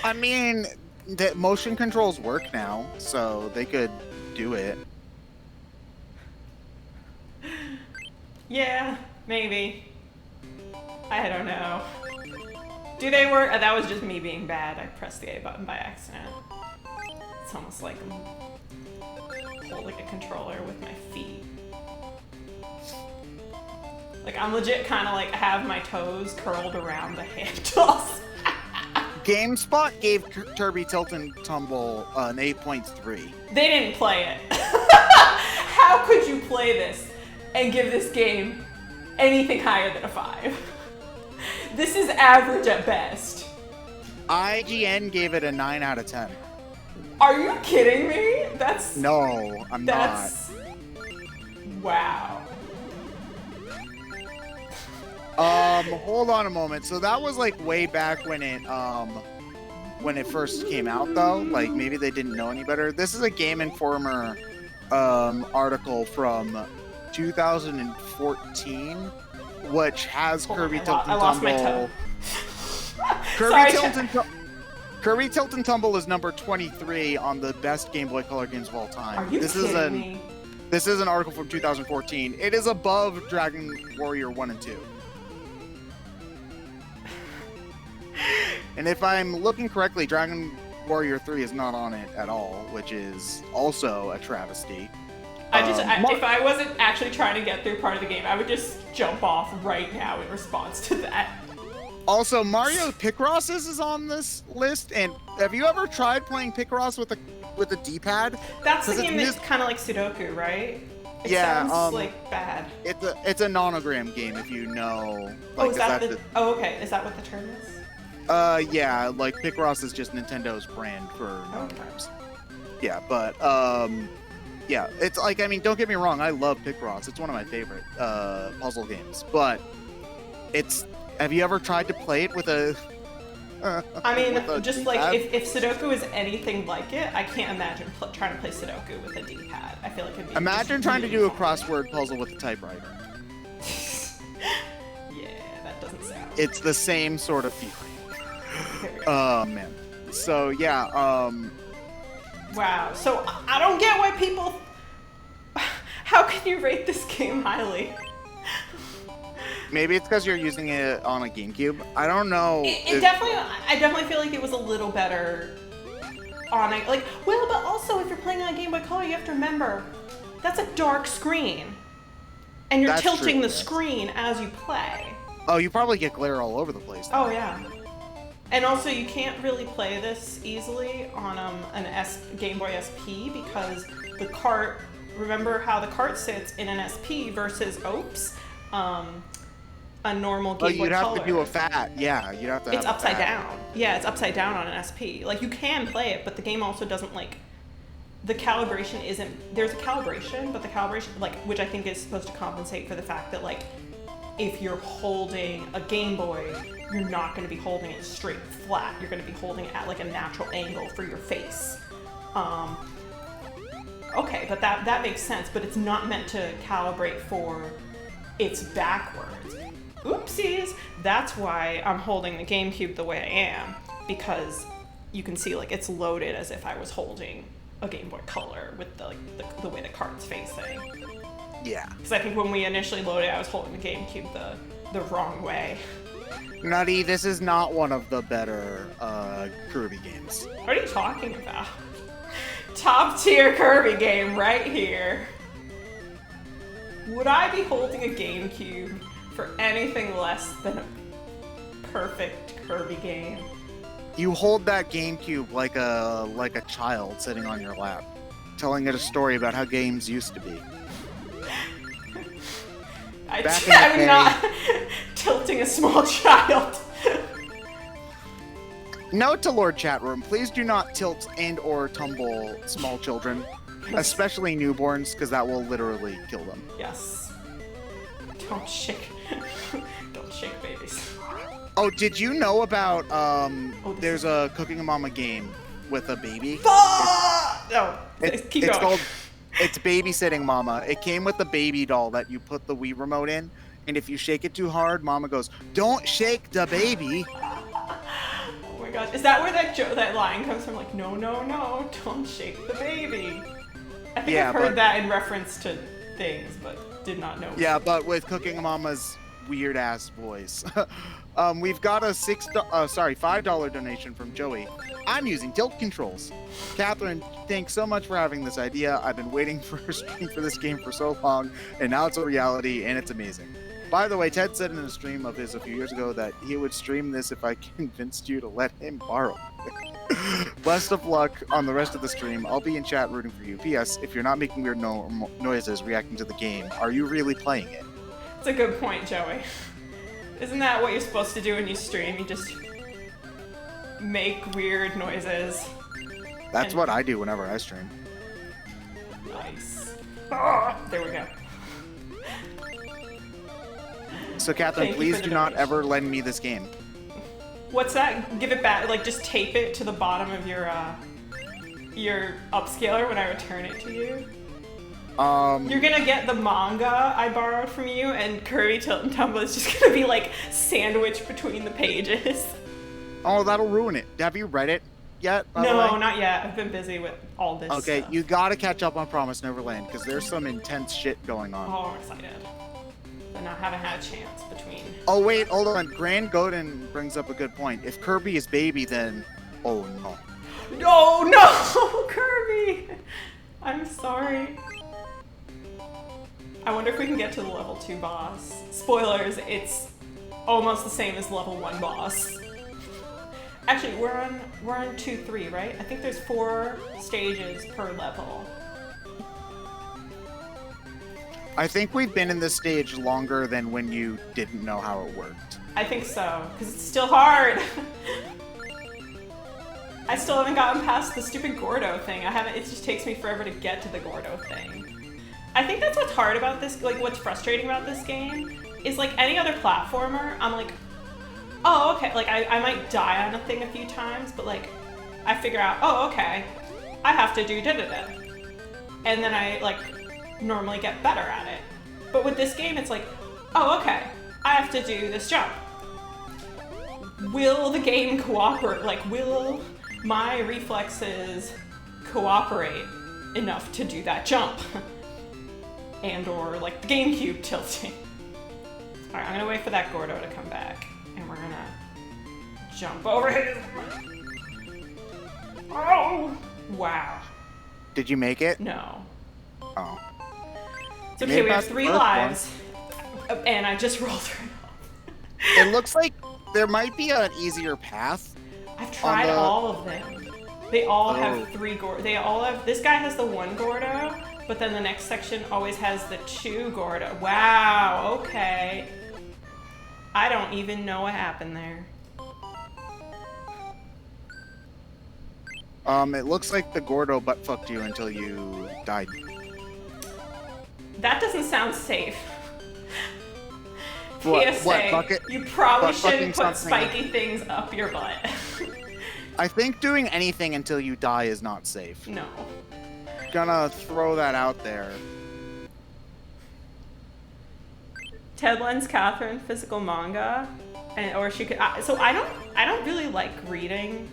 B: I mean, the motion controls work now, so they could do it.
A: Yeah, maybe. I don't know. Do they work? That was just me being bad. I pressed the A button by accident. It's almost like I'm holding a controller with my feet. Like, I'm legit kind of like have my toes curled around the handles.
B: GameSpot gave Kirby Tilt and Tumble an 8.3.
A: They didn't play it. How could you play this and give this game anything higher than a 5? This is average at best.
B: IGN gave it a 9 out of 10.
A: Are you kidding me?
B: No, I'm not.
A: Wow.
B: Hold on a moment. So that was like way back when it first came out, though. Like, maybe they didn't know any better. This is a Game Informer article from 2014, which has Kirby Tilt and Tumble.
A: I lost my toe.
B: Kirby Tilt and Tumble is number 23 on the best Game Boy Color games of all time.
A: Are you kidding me?
B: This is an article from 2014. It is above Dragon Warrior 1 and 2. And if I'm looking correctly, Dragon Warrior 3 is not on it at all, which is also a travesty.
A: If I wasn't actually trying to get through part of the game, I would just jump off right now in response to that.
B: Also, Mario Picross is on this list, and have you ever tried playing Picross with a D-pad?
A: That's the game that's kind of like Sudoku, right? It sounds like bad.
B: It's a nonogram game, if you know.
A: Like, okay. Is that what the term is?
B: Yeah, like Picross is just Nintendo's brand for nonograms. Yeah, but yeah, it's like, I mean, don't get me wrong, I love Picross. It's one of my favorite puzzle games, but have you ever tried to play it with a
A: I mean, just like if Sudoku is anything like it, I can't imagine trying to play Sudoku with a D-pad. I feel like it'd be
B: imagine trying to do a crossword puzzle with a typewriter.
A: Yeah, that doesn't sound.
B: It's the same sort of feeling. Oh man. So yeah.
A: Wow. So I don't get why people. How can you rate this game highly?
B: Maybe it's because you're using it on a GameCube. I don't know.
A: I definitely feel like it was a little better on a but also if you're playing on a Game Boy Color, you have to remember that's a dark screen, and you're tilting the screen as you play.
B: Oh, you probably get glare all over the place.
A: Oh yeah. And also, you can't really play this easily on Game Boy SP because the cart. Remember how the cart sits in an SP versus a normal Game Boy Color.
B: You'd have to do a fat. Yeah, you'd have to.
A: It's upside down. Yeah, it's upside down on an SP. Like, you can play it, but the game also doesn't the calibration isn't. There's a calibration, but the calibration which I think is supposed to compensate for the fact that if you're holding a Game Boy, you're not going to be holding it straight flat. You're going to be holding it at a natural angle for your face. Okay, but that makes sense, but it's not meant to calibrate for it's backwards. Oopsies! That's why I'm holding the GameCube the way I am, because you can see it's loaded as if I was holding a Game Boy Color with the way the cart's facing.
B: Yeah.
A: Because I think when we initially loaded, I was holding the GameCube the wrong way.
B: Nutty, this is not one of the better Kirby games.
A: What are you talking about? Top tier Kirby game right here. Would I be holding a GameCube for anything less than a perfect Kirby game.
B: You hold that GameCube like a child sitting on your lap, telling it a story about how games used to be.
A: I'm not tilting a small child.
B: Note to Lord Chatroom, please do not tilt and or tumble small children, especially newborns, because that will literally kill them.
A: Yes. Don't shake. Don't shake babies.
B: Oh, did you know about, there's a Cooking Mama game with a baby?
A: No, keep going.
B: It's Babysitting Mama. It came with a baby doll that you put the Wii remote in, and if you shake it too hard, Mama goes, "Don't shake the baby."
A: Oh my gosh, is that where that line comes from? Like, no, no, no, don't shake the baby. I think I've heard that in reference to things, but did not know.
B: Yeah, but with Cooking Mama's weird ass voice. We've got a $5 donation from Joey. I'm using tilt controls. Qatherine, thanks so much for having this idea. I've been waiting for a stream for this game for so long, and now it's a reality, and it's amazing. By the way, Ted said in a stream of his a few years ago that he would stream this if I convinced you to let him borrow it. Best of luck on the rest of the stream. I'll be in chat rooting for you. P.S. If you're not making weird noises reacting to the game, are you really playing it?
A: It's a good point, Joey. Isn't that what you're supposed to do when you stream? You just make weird noises.
B: That's what I do whenever I stream.
A: Nice. There we go.
B: So, Qatherine, please do not ever lend me this game.
A: What's that? Give it back. Like, just tape it to the bottom of your upscaler when I return it to you. You're gonna get the manga I borrowed from you, and Kirby Tilt and Tumble is just gonna be like sandwiched between the pages.
B: Oh, that'll ruin it. Have you read it yet?
A: No, not yet. I've been busy with all this
B: Okay,
A: stuff.
B: you gotta catch up on Promised Neverland, because there's some intense shit going on.
A: Oh, I'm excited. But I haven't had a chance between.
B: Oh, wait, hold on. Grand Godin brings up a good point. If Kirby is baby, then... Oh, no.
A: No, Kirby! I'm sorry. I wonder if we can get to the level 2 boss. Spoilers, it's almost the same as level 1 boss. Actually, we're on 2-3, right? I think there's 4 stages per level.
B: I think we've been in this stage longer than when you didn't know how it worked.
A: I think so, because it's still hard. I still haven't gotten past the stupid Gordo thing. It just takes me forever to get to the Gordo thing. I think that's what's hard about this, like what's frustrating about this game, is like any other platformer, I'm like, oh, okay, like I might die on a thing a few times, but like, I figure out, oh, okay, I have to do da-da-da. And then I like normally get better at it. But with this game, it's like, oh, okay, I have to do this jump. Will the game cooperate? Like, will my reflexes cooperate enough to do that jump? And or like the GameCube tilting. Alright, I'm gonna wait for that Gordo to come back. And we're gonna jump over his... Oh! Wow.
B: Did you make it?
A: No.
B: Oh.
A: It's okay, we have 3 lives. And I just rolled her off.
B: It looks like there might be an easier path.
A: I've tried all of them. They all have 3 Gordo. They all have... This guy has the 1 Gordo. But then the next section always has the 2 Gordo. Wow, okay. I don't even know what happened there.
B: It looks like the Gordo butt fucked you until you died.
A: That doesn't sound safe.
B: What,
A: PSA,
B: bucket?
A: you probably
B: Butt
A: shouldn't
B: fucking
A: put
B: something?
A: spiky things up your butt.
B: I think doing anything until you die is not safe.
A: No.
B: Gonna throw that out there.
A: Ted lends Qatherine physical manga, or she could. So I don't really like reading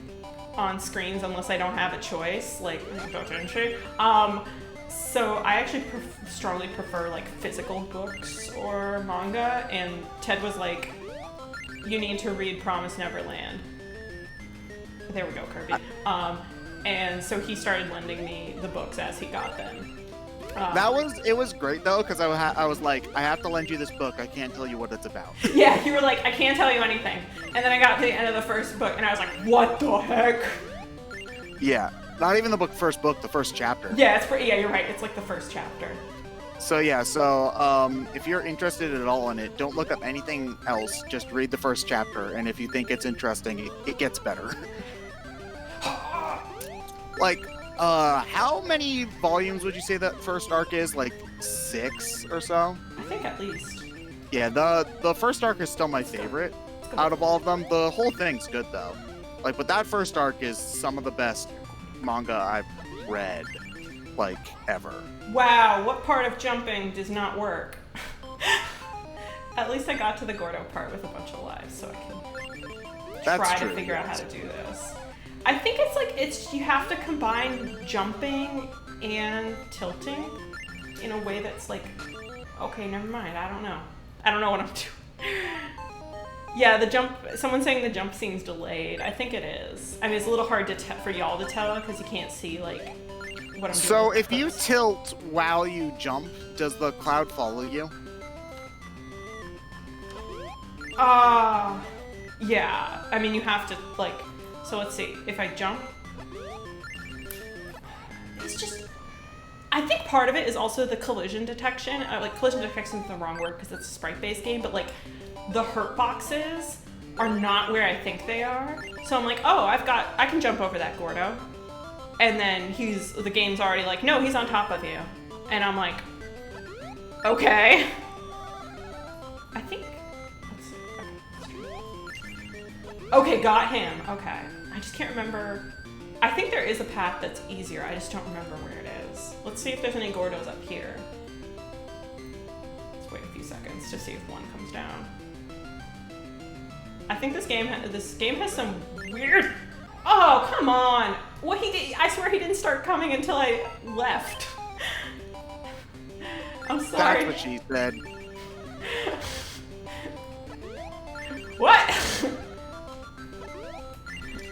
A: on screens unless I don't have a choice. Like, don't she? So I actually strongly prefer like physical books or manga. And Ted was like, "You need to read Promised Neverland." There we go, Kirby. And so he started lending me the books as he got them.
B: It was great though, because I was like, I have to lend you this book. I can't tell you what it's about.
A: Yeah, you were like, I can't tell you anything. And then I got to the end of the first book, and I was like, what the heck?
B: Yeah, not even the first book, the first chapter.
A: Yeah, yeah, you're right. It's like the first chapter.
B: So if you're interested at all in it, don't look up anything else. Just read the first chapter, and if you think it's interesting, it gets better. Like, how many volumes would you say that first arc is? Like 6 or so?
A: I think at least.
B: Yeah, the first arc is still my favorite out of all of them. The whole thing's good though. Like, but that first arc is some of the best manga I've read, like, ever.
A: Wow, what part of jumping does not work? At least I got to the Gordo part with a bunch of lives, so I can try to figure out how to do this. I think it's you have to combine jumping and tilting in a way that's like, okay, never mind, I don't know what I'm doing. Yeah, someone's saying the jump scene's delayed. I think it is. I mean, it's a little hard for y'all to tell because you can't see, like, what I'm doing.
B: So if you tilt while you jump, does the cloud follow you?
A: Yeah. I mean, you have to, like, so let's see. If I jump, it's just, I think part of it is also the collision detection. Like, collision detection is the wrong word because it's a sprite-based game, but, like, the hurt boxes are not where I think they are. So I'm like, oh, I can jump over that Gordo. And then the game's already like, no, he's on top of you. And I'm like, okay. I think, let's see. Okay, got him. Okay. I just can't remember. I think there is a path that's easier. I just don't remember where it is. Let's see if there's any Gordos up here. Let's wait a few seconds to see if one comes down. I think this game has some weird. Oh, come on! What he did? I swear he didn't start coming until I left. I'm sorry.
B: That's what she said.
A: What?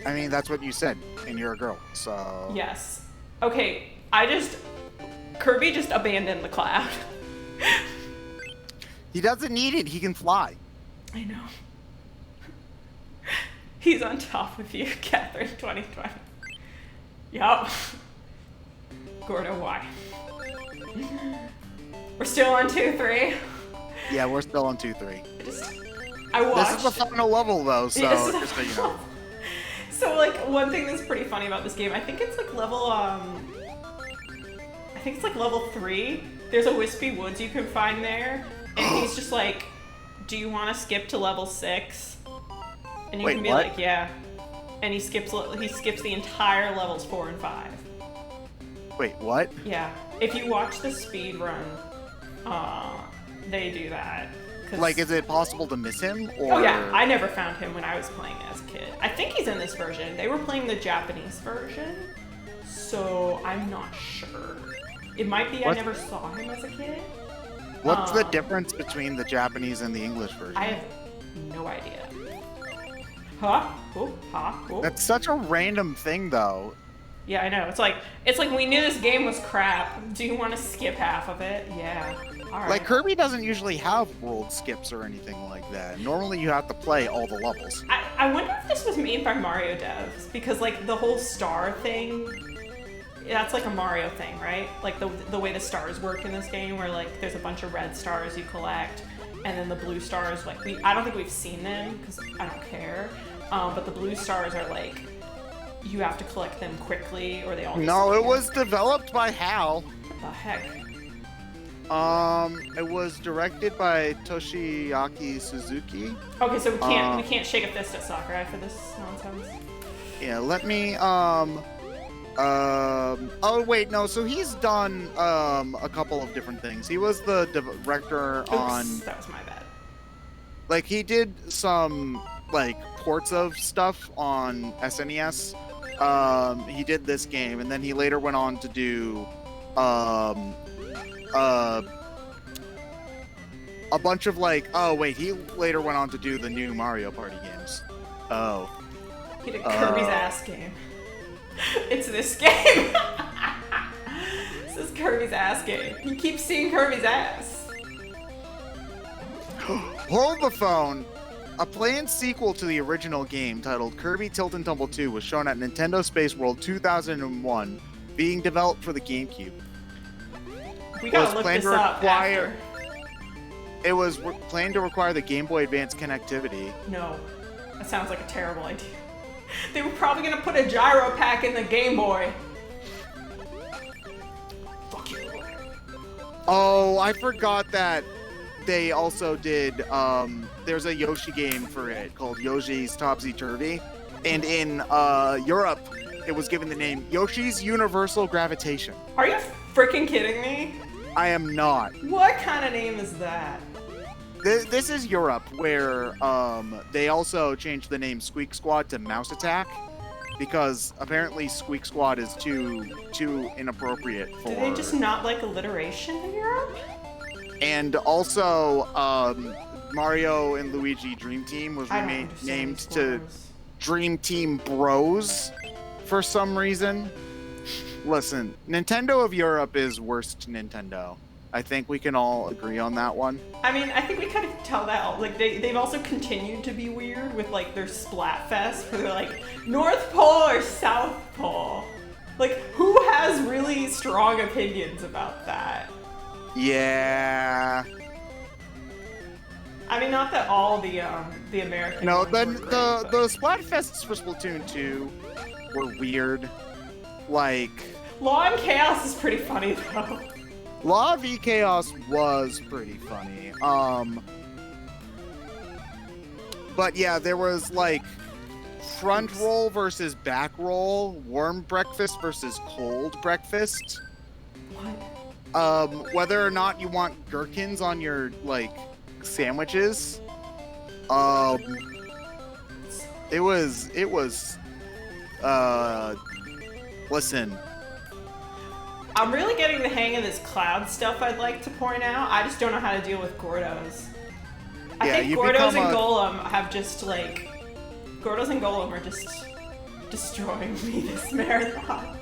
B: I mean, that's what you said, and you're a girl, so.
A: Yes. Okay. Kirby just abandoned the cloud.
B: He doesn't need it. He can fly.
A: I know. He's on top of you, Qatherine 2020. Yup. Gordo, why? We're still on 2-3.
B: Yeah, we're still on 2-3.
A: I watched.
B: This is the final level, though, so just so you know.
A: So, like, one thing that's pretty funny about this game, I think it's like level, level 3. There's a Wispy Woods you can find there, and he's just like, do you want to skip to level 6? And you can be like, yeah. And he skips the entire levels 4 and 5.
B: Wait, what?
A: Yeah. If you watch the speed run, they do that.
B: Like, is it possible to miss him? Or...
A: Oh yeah, I never found him when I was playing as a kid. I think he's in this version. They were playing the Japanese version, so I'm not sure. It might be I never saw him as a kid.
B: What's the difference between the Japanese and the English version?
A: I have no idea. Huh? Oh, huh? Oh.
B: That's such a random thing, though.
A: Yeah, I know. It's like we knew this game was crap. Do you want to skip half of it? Yeah. All right.
B: Like, Kirby doesn't usually have world skips or anything like that. Normally, you have to play all the levels.
A: I wonder if this was made by Mario devs, because, like, the whole star thing, that's like a Mario thing, right? Like, the way the stars work in this game, where, like, there's a bunch of red stars you collect, and then the blue stars, like, I don't think we've seen them, because I don't care. But the blue stars are, like, you have to collect them quickly, or they all disappear.
B: No, it was developed by Hal.
A: What the heck?
B: It was directed by Toshiaki Suzuki.
A: Okay, so we can't shake a fist at Sakurai for this nonsense.
B: Yeah, let me oh wait, no, so he's done a couple of different things. He was the director on
A: that was my bad.
B: Like, he did some like ports of stuff on SNES. He did this game, and then he later went on to do a bunch of like, oh wait, he later went on to do the new Mario Party games. Oh.
A: He did Kirby's ass game. It's this game. This is Kirby's ass game. You keep seeing Kirby's ass.
B: Hold the phone. A planned sequel to the original game titled Kirby Tilt and Tumble 2 was shown at Nintendo Space World 2001, being developed for the GameCube.
A: We gotta look this up after.
B: It was planned to require the Game Boy Advance connectivity.
A: No, that sounds like a terrible idea. They were probably gonna put a gyro pack in the Game Boy. Fuck you.
B: Oh, I forgot that they also did, there's a Yoshi game for it called Yoshi's Topsy Turvy. And in Europe, it was given the name Yoshi's Universal Gravitation.
A: Are you freaking kidding me?
B: I am not.
A: What kind of name is that?
B: This is Europe, where they also changed the name Squeak Squad to Mouse Attack, because apparently Squeak Squad is too inappropriate for...
A: Do they just not like alliteration in Europe?
B: And also, Mario and Luigi Dream Team was named to Dream Team Bros for some reason. Listen, Nintendo of Europe is worst Nintendo. I think we can all agree on that one.
A: I mean, I think we kind of tell that. Like, they've also continued to be weird with, like, their Splatfest, where they're like, North Pole or South Pole? Like, who has really strong opinions about that?
B: Yeah.
A: I mean, not that all the American
B: No,
A: ones were great,
B: the Splatfests for Splatoon 2 were weird. Like...
A: Law and Chaos is pretty funny, though.
B: Law v Chaos was pretty funny. But yeah, there was like front roll versus back roll, warm breakfast versus cold breakfast.
A: What?
B: Whether or not you want gherkins on your like sandwiches. It was listen.
A: I'm really getting the hang of this cloud stuff I'd like to point out. I just don't know how to deal with Gordos. I think Gordos and Golem have just like... Gordos and Golem are just destroying me this marathon.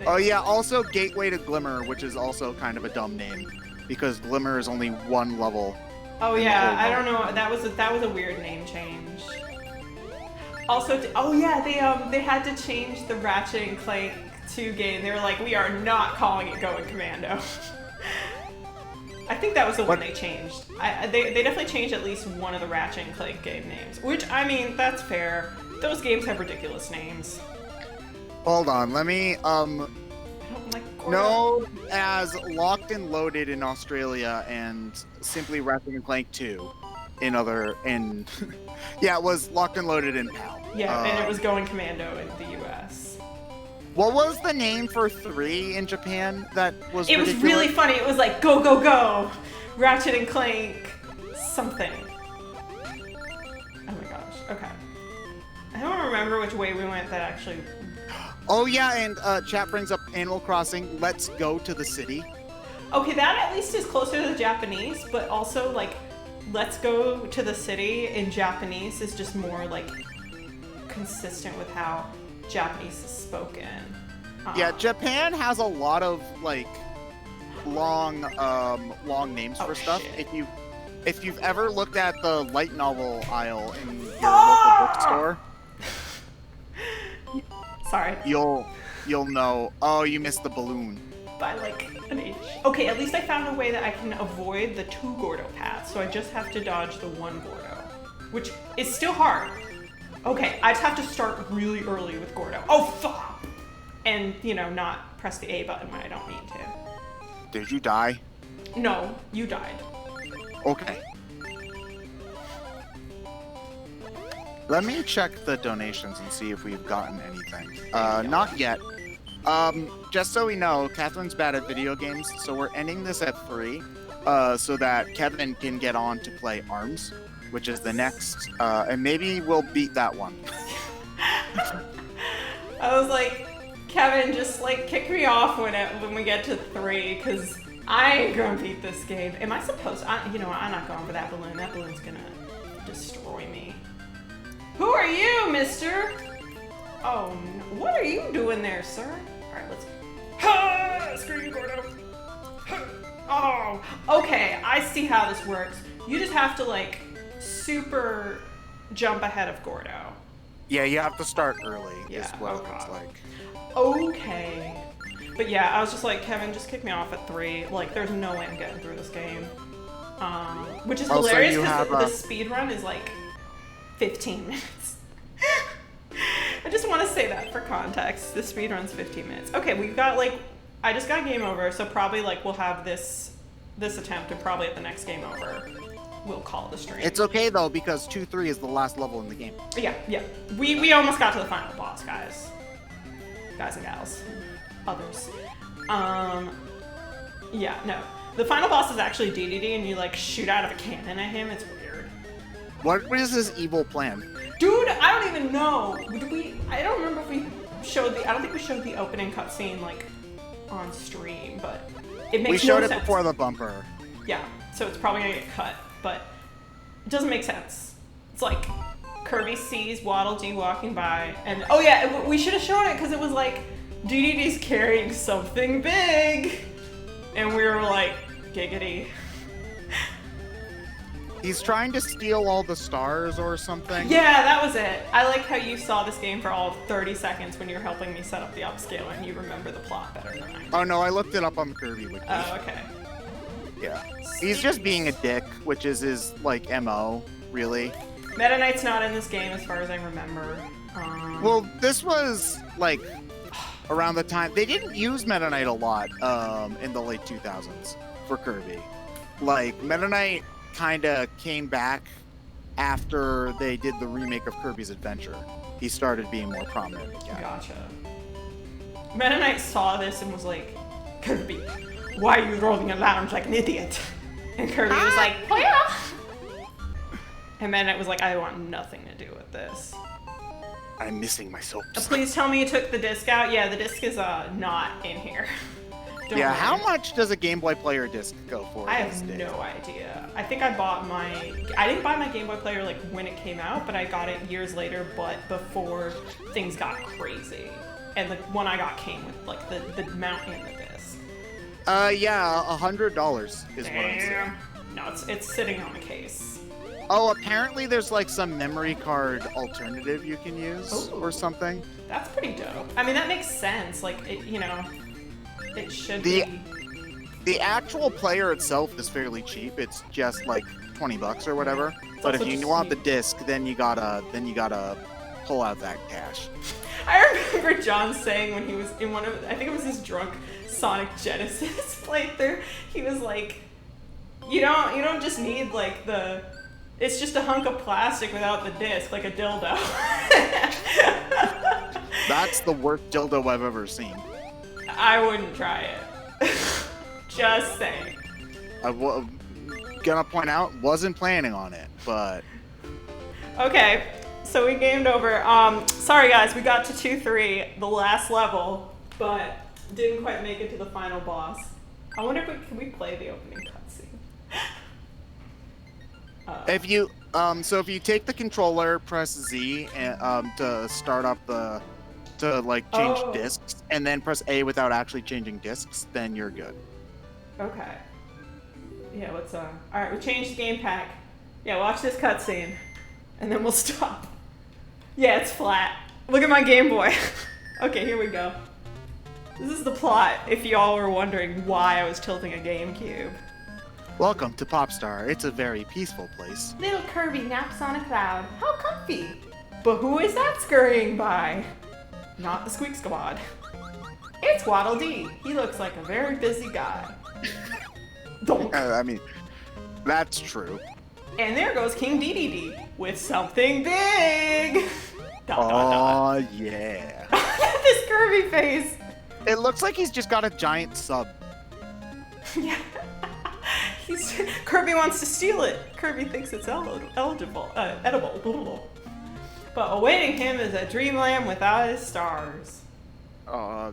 B: Oh yeah, also Gateway to Glimmer, which is also kind of a dumb name. Because Glimmer is only one level.
A: Oh yeah, I don't know. That was a weird name change. Also, oh yeah, they had to change the Ratchet and Clank 2 game. They were like, we are not calling it Going Commando. I think that was the one they changed. They definitely changed at least one of the Ratchet and Clank game names. Which, I mean, that's fair. Those games have ridiculous names.
B: Hold on, let me,
A: I don't like Gordo.
B: no, as Locked and Loaded in Australia and simply Ratchet and Clank 2 yeah, it was Locked and Loaded in PAL.
A: Yeah, and it was Going Commando in the US.
B: What was the name for 3 in Japan that was ridiculous?
A: Was really funny. It was like, go, go, go, Ratchet and Clank, something. Oh my gosh, okay. I don't remember which way we went that actually...
B: Oh yeah, and chat brings up Animal Crossing, Let's Go to the City.
A: Okay, that at least is closer to the Japanese, but also, like, Let's Go to the City in Japanese is just more, like, consistent with how Japanese is spoken.
B: Yeah, Japan has a lot of, like, long names for stuff.
A: Shit.
B: If you've ever looked at the light novel aisle in your local bookstore...
A: Sorry.
B: You'll know. Oh, you missed the balloon.
A: By like an inch. Okay, at least I found a way that I can avoid the 2 Gordo paths, so I just have to dodge the 1 Gordo, which is still hard. Okay, I just have to start really early with Gordo. Oh, fuck! And, you know, not press the A button when I don't need to.
B: Did you die?
A: No, you died.
B: Okay. Let me check the donations and see if we've gotten anything. Not yet. Just so we know, Catherine's bad at video games, so we're ending this at 3, so that Kevin can get on to play ARMS, which is the next, and maybe we'll beat that one.
A: I was like, Kevin, just like kick me off when we get to 3, because I ain't gonna beat this game. Am I supposed to? You know what, I'm not going for that balloon. That balloon's gonna destroy me. Who are you, mister? Oh, no. What are you doing there, sir? All right, let's. Ha! Screw you, Gordo. Oh, okay. I see how this works. You just have to like super jump ahead of Gordo.
B: Yeah, you have to start early.
A: Yeah,
B: is what it looks like.
A: Okay. But yeah, I was just like, Kevin, just kick me off at 3. Like, there's no way I'm getting through this game. Which is hilarious because the speed run is like 15 minutes. I just want to say that for context. The speed run's 15 minutes. Okay, we've got like, I just got game over, so probably like we'll have this attempt, and probably at the next game over, we'll call the stream.
B: It's okay though, because 2-3 is the last level in the game.
A: Yeah. We almost got to the final boss, guys and gals, others. Yeah, no. The final boss is actually DDD, and you like shoot out of a cannon at him. It's weird.
B: What is his evil plan?
A: Dude, I don't even know. I don't remember if we showed I don't think we showed the opening cutscene like on stream, but it makes no sense.
B: We showed it before the bumper.
A: Yeah, so it's probably gonna get cut, but it doesn't make sense. It's like Kirby sees Waddle Dee walking by, and oh yeah, we should have shown it because it was like DDD's carrying something big, and we were like, giggity.
B: He's trying to steal all the stars or something.
A: Yeah, that was it. I like how you saw this game for all of 30 seconds when you were helping me set up the upscale, and you remember the plot better than I do.
B: Oh no, I looked it up on the Kirby wiki.
A: Oh, okay.
B: Yeah. He's just being a dick, which is his, like, MO, really.
A: Meta Knight's not in this game as far as I remember.
B: Well, this was, like, around the time... They didn't use Meta Knight a lot in the late 2000s for Kirby. Like, Meta Knight kind of came back after they did the remake of Kirby's Adventure. He started being more prominent again.
A: Gotcha. Meta Knight saw this and was like, Kirby, why are you rolling alarms like an idiot? And Kirby was like, oh yeah. And Meta Knight was like, I want nothing to do with this.
B: I'm missing my soaps.
A: Please tell me you took the disc out. Yeah, the disc is not in here. Don't
B: yeah,
A: worry.
B: how much does a Game Boy Player disc go for?
A: I have no idea. I think I didn't buy my Game Boy Player like when it came out, but I got it years later, but before things got crazy. And the one I got came with like the mount and the disc.
B: Yeah, $100 is what I'm saying.
A: No, it's sitting on the case.
B: Oh, apparently there's like some memory card alternative you can use or something.
A: That's pretty dope. I mean, that makes sense. Like, it should
B: be.
A: be.
B: The actual player itself is fairly cheap. It's just like $20 or whatever. But if you want the disc, then you gotta pull out that cash.
A: I remember John saying when he was in I think it was his drunk Sonic Genesis playthrough, he was like, you don't just need like it's just a hunk of plastic without the disc, like a dildo.
B: That's the worst dildo I've ever seen.
A: I wouldn't try it. Just saying.
B: I'm gonna point out, wasn't planning on it, but...
A: Okay, so we gamed over. Sorry guys, we got to 2-3, the last level, but didn't quite make it to the final boss. I wonder if can we play the opening cutscene?
B: If you take the controller, press Z to start up to change discs, and then press A without actually changing discs, then you're good.
A: Okay. Yeah, let's all right, we changed the game pack. Yeah, watch this cutscene, and then we'll stop. Yeah, it's flat. Look at my Game Boy. Okay, here we go. This is the plot, if y'all were wondering why I was tilting a GameCube.
B: Welcome to Popstar. It's a very peaceful place.
A: Little Kirby naps on a cloud. How comfy. But who is that scurrying by? Not the Squeak Squad. It's Waddle Dee. He looks like a very busy guy. Donk.
B: I mean, that's true.
A: And there goes King DDD with something big.
B: Oh, yeah.
A: This Kirby face.
B: It looks like he's just got a giant sub.
A: Yeah. Kirby wants to steal it. Kirby thinks it's edible. But awaiting him is a dreamland without his stars.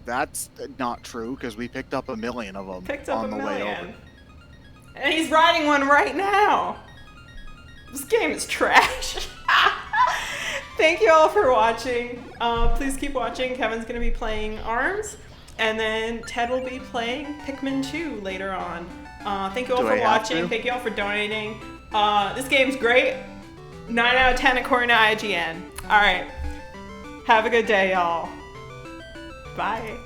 B: That's not true, because we picked up 1 million of them on the way over.
A: And he's riding one right now. This game is trash. Thank you all for watching. Please keep watching. Kevin's going to be playing ARMS, and then Ted will be playing Pikmin 2 later on. Thank you all for watching. Thank you all for donating. This game's great. 9 out of 10 according to IGN. All right. Have a good day, y'all. Bye.